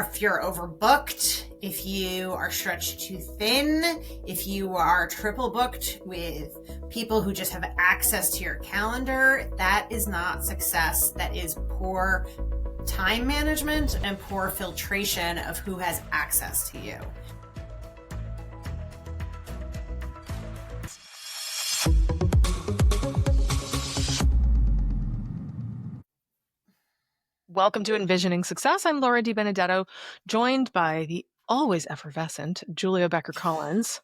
if you're overbooked, if you are stretched too thin, if you are triple booked with people who just have access to your calendar, that is not success. That is poor time management and poor filtration of who has access to you. Welcome to enVisioning Success. I'm Laura DiBenedetto, joined by the always effervescent Julia Becker-Collins.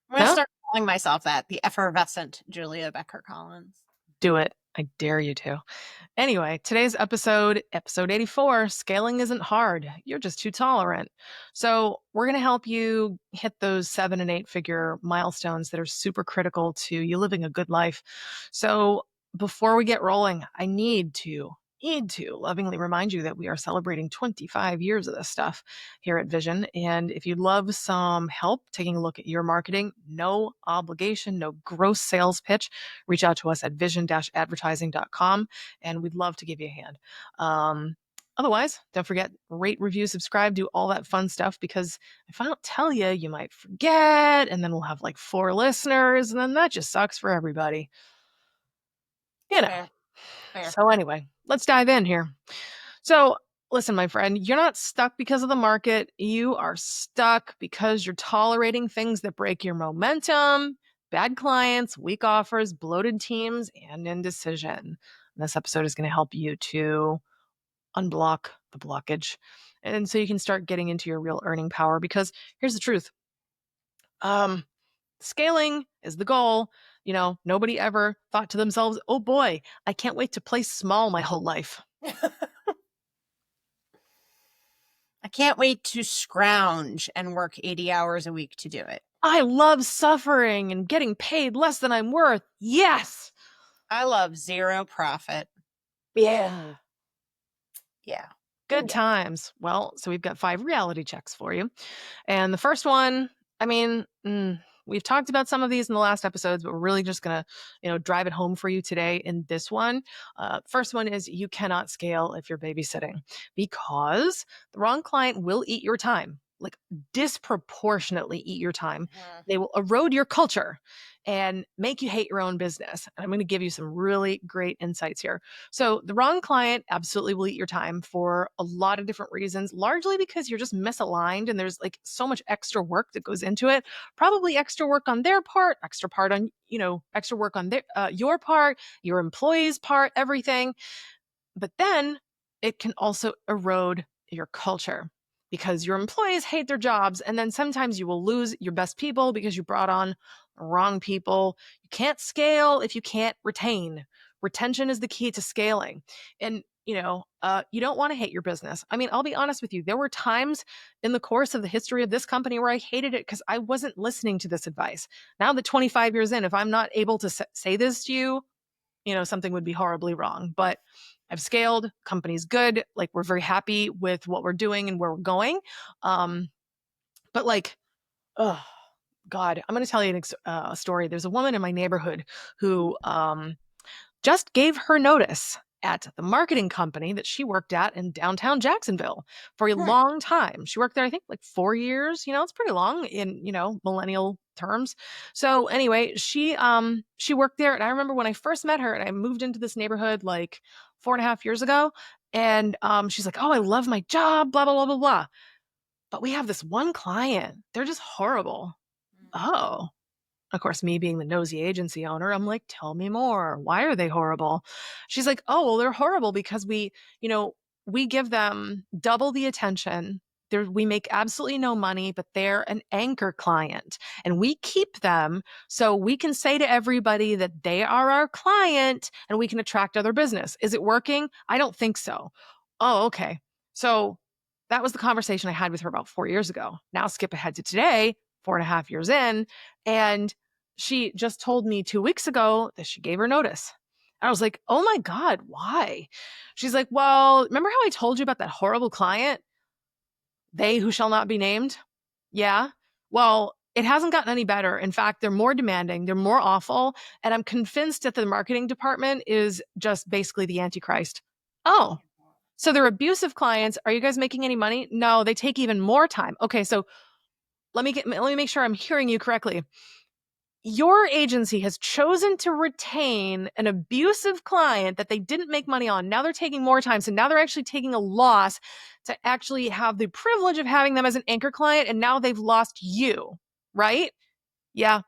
I'm going to start calling myself that, the effervescent Julia Becker-Collins. Do it. I dare you to. Anyway, today's episode 84, Scaling Isn't Hard. You're just too tolerant. So we're going to help you hit those 7 and 8 figure milestones that are super critical to you living a good life. So before we get rolling, I need to lovingly remind you that we are celebrating 25 years of this stuff here at Vision. And if you'd love some help taking a look at your marketing, no obligation, no gross sales pitch, reach out to us at vision-advertising.com and we'd love to give you a hand. Otherwise, don't forget, rate, review, subscribe, do all that fun stuff, because if I don't tell you, you might forget, and then we'll have like 4 listeners, and then that just sucks for everybody. You know. Fair. So anyway, let's dive in here. So listen, my friend, you're not stuck because of the market. You are stuck because you're tolerating things that break your momentum, bad clients, weak offers, bloated teams, and indecision. And this episode is going to help you to unblock the blockage. And so you can start getting into your real earning power, because here's the truth. Scaling is the goal. You know, nobody ever thought to themselves, oh boy, I can't wait to play small my whole life. I can't wait to scrounge and work 80 hours a week to do it. I love suffering and getting paid less than I'm worth. Yes. I love zero profit. Yeah. Good Yeah. times. Well, so we've got 5 reality checks for you. And the first one, I mean, we've talked about some of these in the last episodes, but we're really just going to, drive it home for you today in this one. First one is you cannot scale if you're babysitting, because the wrong client will eat your time, like disproportionately eat your time. They will erode your culture and make you hate your own business. And I'm going to give you some really great insights here. So the wrong client absolutely will eat your time for a lot of different reasons, largely because you're just misaligned and there's like so much extra work that goes into it. Probably extra work on their part, extra work on your part, your employee's part, everything. But then it can also erode your culture, because your employees hate their jobs. And then sometimes you will lose your best people because you brought on the wrong people. You can't scale if you can't retain. Retention is the key to scaling. And, you don't want to hate your business. I mean, I'll be honest with you. There were times in the course of the history of this company where I hated it because I wasn't listening to this advice. Now that 25 years in, if I'm not able to say this to you, something would be horribly wrong. But I've scaled, company's good. Like, we're very happy with what we're doing and where we're going. But like, oh God, I'm going to tell you a story. There's a woman in my neighborhood who just gave her notice at the marketing company that she worked at in downtown Jacksonville for a long time. She worked there, I think, like 4 years. It's pretty long in, millennial terms. So anyway, she worked there. And I remember when I first met her and I moved into this neighborhood like 4.5 years ago. And she's like, oh, I love my job, blah, blah, blah, blah, blah. But we have this one client. They're just horrible. Oh. Of course, me being the nosy agency owner, I'm like, tell me more. Why are they horrible? She's like, oh, well, they're horrible because we give them double the attention. We make absolutely no money, but they're an anchor client and we keep them so we can say to everybody that they are our client and we can attract other business. Is it working? I don't think so. Oh, okay. So that was the conversation I had with her about 4 years ago. Now skip ahead to today, 4.5 years in, and she just told me 2 weeks ago that she gave her notice. And I was like, oh my God, why? She's like, well, remember how I told you about that horrible client? They who shall not be named? Yeah. Well, it hasn't gotten any better. In fact, they're more demanding. They're more awful. And I'm convinced that the marketing department is just basically the Antichrist. Oh, So they're abusive clients. Are you guys making any money? No, they take even more time. Okay, so let me make sure I'm hearing you correctly. Your agency has chosen to retain an abusive client that they didn't make money on. Now they're taking more time. So now they're actually taking a loss to actually have the privilege of having them as an anchor client. And now they've lost you, right? Yeah.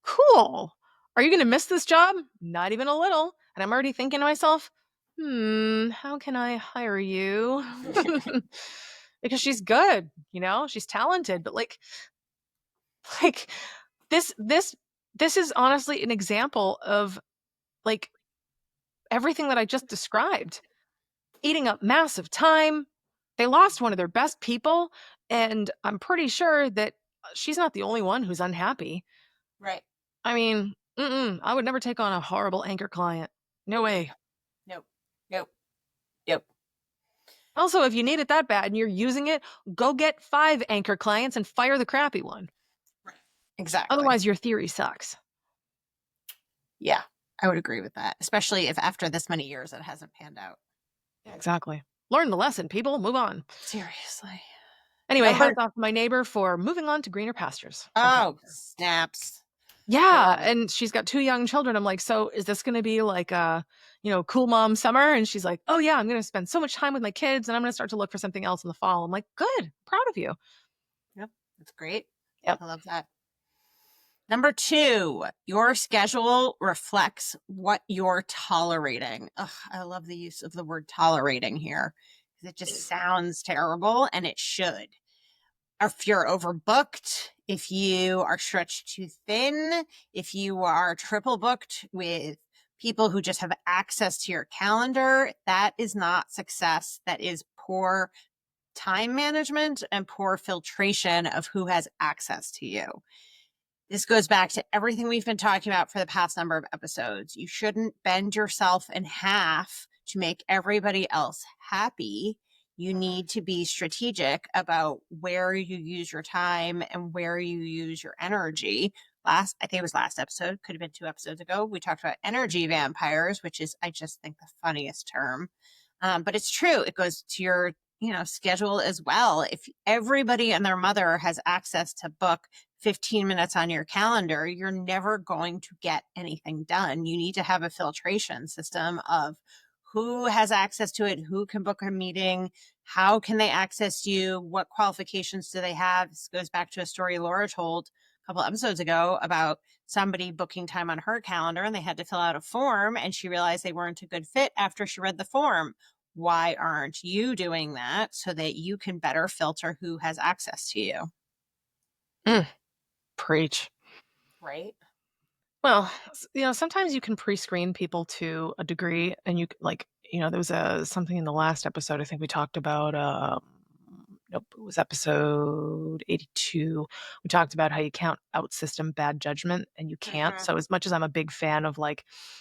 Cool. Are you going to miss this job? Not even a little. And I'm already thinking to myself, how can I hire you? Because she's good, she's talented, but like this this this is honestly an example of like everything that I just described, eating up massive time. They lost one of their best people, and I'm pretty sure that she's not the only one who's unhappy. Right. I mean, I would never take on a horrible anchor client. No way. Nope. Nope. Yep. Also, if you need it that bad and you're using it, go get 5 anchor clients and fire the crappy one. Right. Exactly. Otherwise, your theory sucks. Yeah, I would agree with that, especially if after this many years it hasn't panned out. Yeah, exactly. Learn the lesson, people. Move on. Seriously. Anyway, hats off to my neighbor for moving on to greener pastures. Oh, snaps. Yeah, and she's got 2 young children. I'm like, so is this going to be like a, cool mom summer? And she's like, oh yeah, I'm going to spend so much time with my kids and I'm going to start to look for something else in the fall. I'm like, good, proud of you. Yep, that's great. Yep. I love that. Number 2, your schedule reflects what you're tolerating. Ugh, I love the use of the word tolerating here because it just sounds terrible, and it should. If you're overbooked, if you are stretched too thin, if you are triple booked with people who just have access to your calendar, that is not success. That is poor time management and poor filtration of who has access to you. This goes back to everything we've been talking about for the past number of episodes. You shouldn't bend yourself in half to make everybody else happy. You need to be strategic about where you use your time and where you use your energy. I think it was last episode, could have been 2 episodes ago, we talked about energy vampires, which is, I just think, the funniest term. But it's true. It goes to your schedule as well. If everybody and their mother has access to book 15 minutes on your calendar, you're never going to get anything done. You need to have a filtration system of who has access to it, who can book a meeting, how can they access you, what qualifications do they have. This goes back to a story Laura told a couple episodes ago about somebody booking time on her calendar and they had to fill out a form and she realized they weren't a good fit after she read the form. Why aren't you doing that so that you can better filter who has access to you? Preach. Right. Well, sometimes you can pre-screen people to a degree, and you there was something in the last episode. I think we talked about. Nope, it was episode 82. We talked about how you can't out-system bad judgment, and you can't. So as much as I'm a big fan of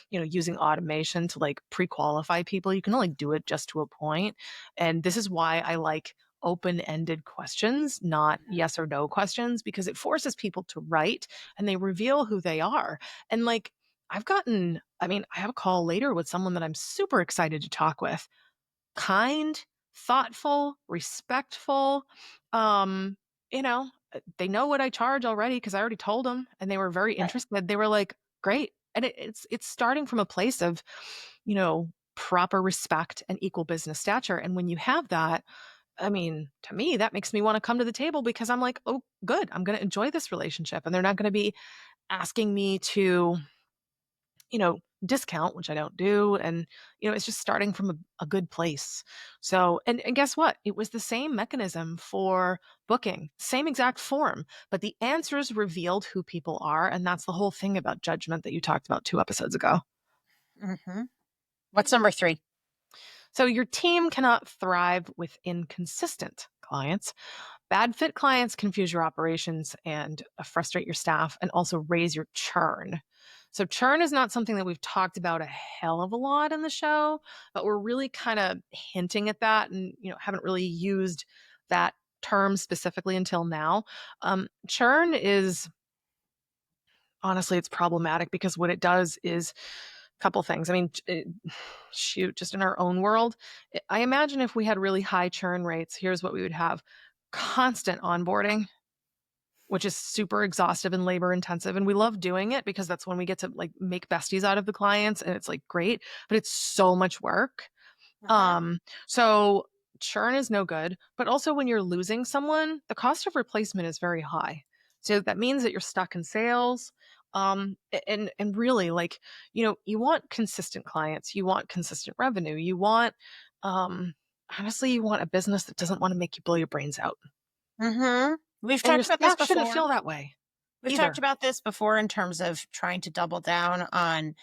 using automation to pre-qualify people, you can only do it just to a point. And this is why I like open-ended questions, not yes or no questions, because it forces people to write and they reveal who they are. And I have a call later with someone that I'm super excited to talk with. Kind, thoughtful, respectful. Um, they know what I charge already because I already told them, and they were very interested. They were like, great. And it's starting from a place of, proper respect and equal business stature. And when you have that, I mean, to me, that makes me want to come to the table because I'm like, oh, good, I'm going to enjoy this relationship. And they're not going to be asking me to, discount, which I don't do. And, it's just starting from a good place. So, and guess what? It was the same mechanism for booking, same exact form, but the answers revealed who people are. And that's the whole thing about judgment that you talked about 2 episodes ago. What's number 3? So your team cannot thrive with inconsistent clients. Bad fit clients confuse your operations and frustrate your staff and also raise your churn. So churn is not something that we've talked about a hell of a lot in the show, but we're really kind of hinting at that and haven't really used that term specifically until now. Churn is honestly, it's problematic because what it does is Couple things. I mean, shoot, just in our own world, I imagine if we had really high churn rates, here's what we would have: constant onboarding, which is super exhaustive and labor intensive. And we love doing it because that's when we get to like make besties out of the clients, and it's like great, but it's so much work. Uh-huh. So churn is no good, but also when you're losing someone, the cost of replacement is very high. So that means that you're stuck in sales. And really, like, you want consistent clients, you want consistent revenue, you want, um, honestly, you want a business that doesn't want to make you blow your brains out. Mm-hmm. We've And your talked about this staff shouldn't before. feel that way We've talked either. about this before in terms of trying to double down on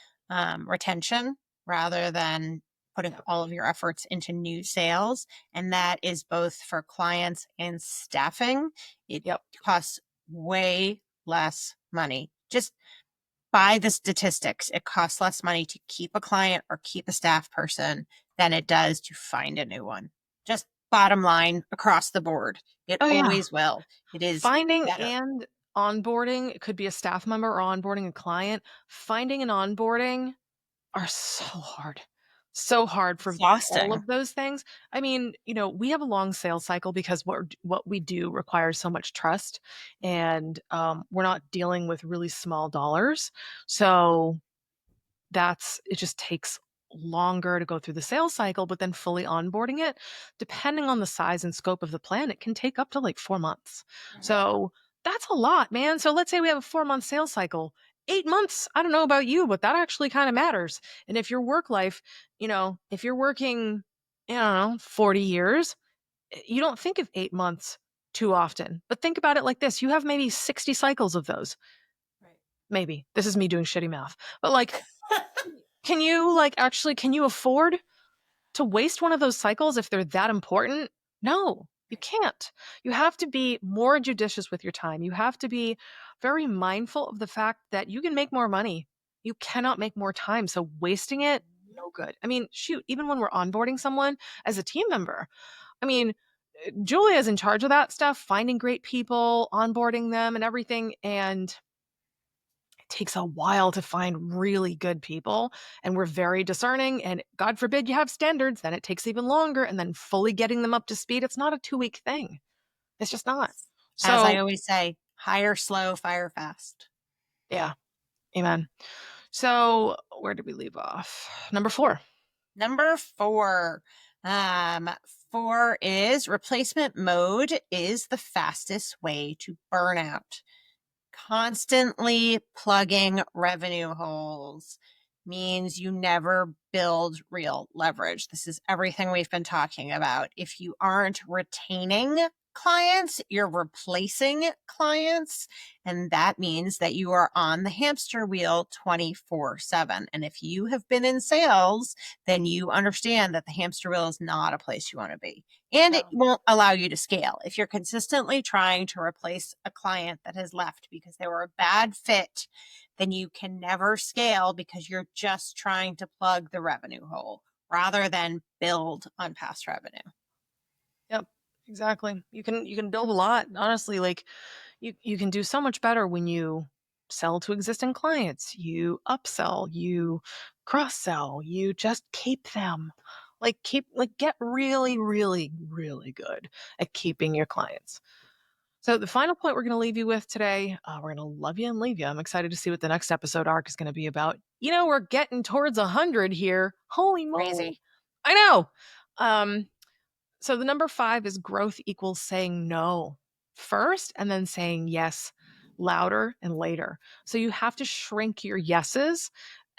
retention rather than putting Yep. all of your efforts into new sales. And that is both for clients and staffing. It Yep. costs way less money. Just by the statistics, it costs less money to keep a client or keep a staff person than it does to find a new one. Just bottom line across the board. It Oh, yeah. always will. It is Finding better. and onboarding, it could be a staff member or onboarding a client. Finding and onboarding are so hard. So hard for all Exhausting. of those things. I mean, we have a long sales cycle because what we do requires so much trust, and we're not dealing with really small dollars. So it just takes longer to go through the sales cycle, but then fully onboarding it, depending on the size and scope of the plan, it can take up to like 4 months. Mhm. So that's a lot, man. So let's say we have a 4 month sales cycle. 8 months, I don't know about you, but that actually kind of matters. And if your work life, if you're working, I don't know, 40 years, you don't think of 8 months too often. But think about it like this: you have maybe 60 cycles of those. Right. Maybe this is me doing shitty math, but like, can you afford to waste one of those cycles if they're that important? No, you Right. can't. You have to be more judicious with your time. You have to be very mindful of the fact that you can make more money. You cannot make more time. So wasting it, Mhm. no good. I mean, shoot, even when we're onboarding someone as a team member, I mean, Julia is in charge of that stuff, finding great people, onboarding them and everything. And takes a while to find really good people, and we're very discerning, and God forbid you have standards, then it takes even longer, and then fully getting them up to speed, it's not a 2 week thing. It's just not. As I So, always say, hire slow, fire fast. yeah, amen. So, where did we leave off? Number 4. Number four. Um, Four is replacement mode is the fastest way to burnout. Constantly plugging revenue holes means you never build real leverage. This is everything we've been talking about. If you aren't retaining clients, you're replacing clients. And that means that you are on the hamster wheel 24/7. And if you have been in sales, then you understand that the hamster wheel is not a place you want to be. And it No. won't allow you to scale. If you're consistently trying to replace a client that has left because they were a bad fit, then you can never scale because you're just trying to plug the revenue hole rather than build on past revenue. Yep, exactly. You can build a lot, honestly. Like, you can do so much better when you sell to existing clients, you upsell, you cross sell, you just keep them. Get really, really, really good at keeping your clients. So the final point we're going to leave you with today, we're going to love you and leave you. I'm excited to see what the next episode arc is going to be about. We're getting towards 100 here. Holy moly. Crazy. I know. So the number 5 is growth equals saying no first and then saying yes louder and later. So you have to shrink your yeses.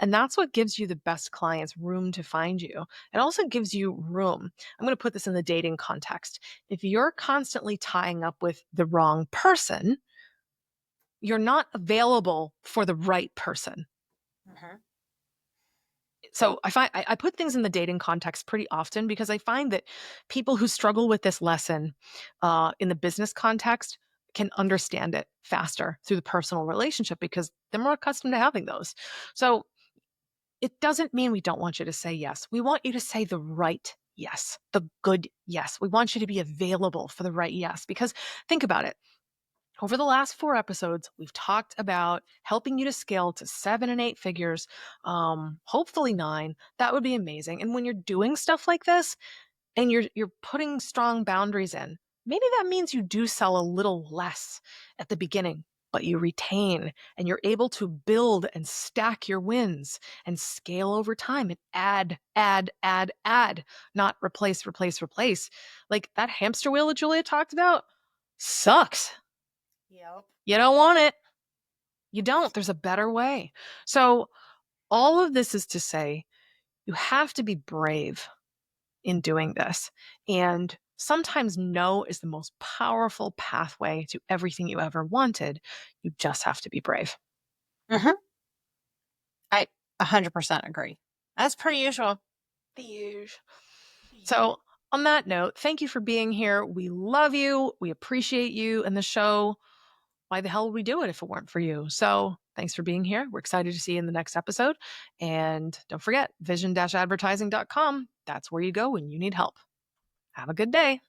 And that's what gives you the best clients room to find you. It also gives you room. I'm going to put this in the dating context. If you're constantly tying up with the wrong person, you're not available for the right person. Mhm. So I put things in the dating context pretty often because I find that people who struggle with this lesson in the business context can understand it faster through the personal relationship because they're more accustomed to having those. So it doesn't mean we don't want you to say yes. We want you to say the right yes, the good yes. We want you to be available for the right yes. Because think about it. Over the last 4 episodes, we've talked about helping you to scale to 7 and 8 figures, hopefully 9. That would be amazing. And when you're doing stuff like this and you're putting strong boundaries in, maybe that means you do sell a little less at the beginning, but you retain and you're able to build and stack your wins and scale over time and add, not replace, replace, replace. Like that hamster wheel that Julia talked about sucks. Yep. You don't want it. You don't. There's a better way. So, all of this is to say, you have to be brave in doing this. And sometimes no is the most powerful pathway to everything you ever wanted. You just have to be brave. Mm-hmm. I 100% agree. As per usual. So, on that note, thank you for being here. We love you. We appreciate you and the show. Why the hell would we do it if it weren't for you? So thanks for being here. We're excited to see you in the next episode. And don't forget, vision-advertising.com. That's where you go when you need help. Have a good day.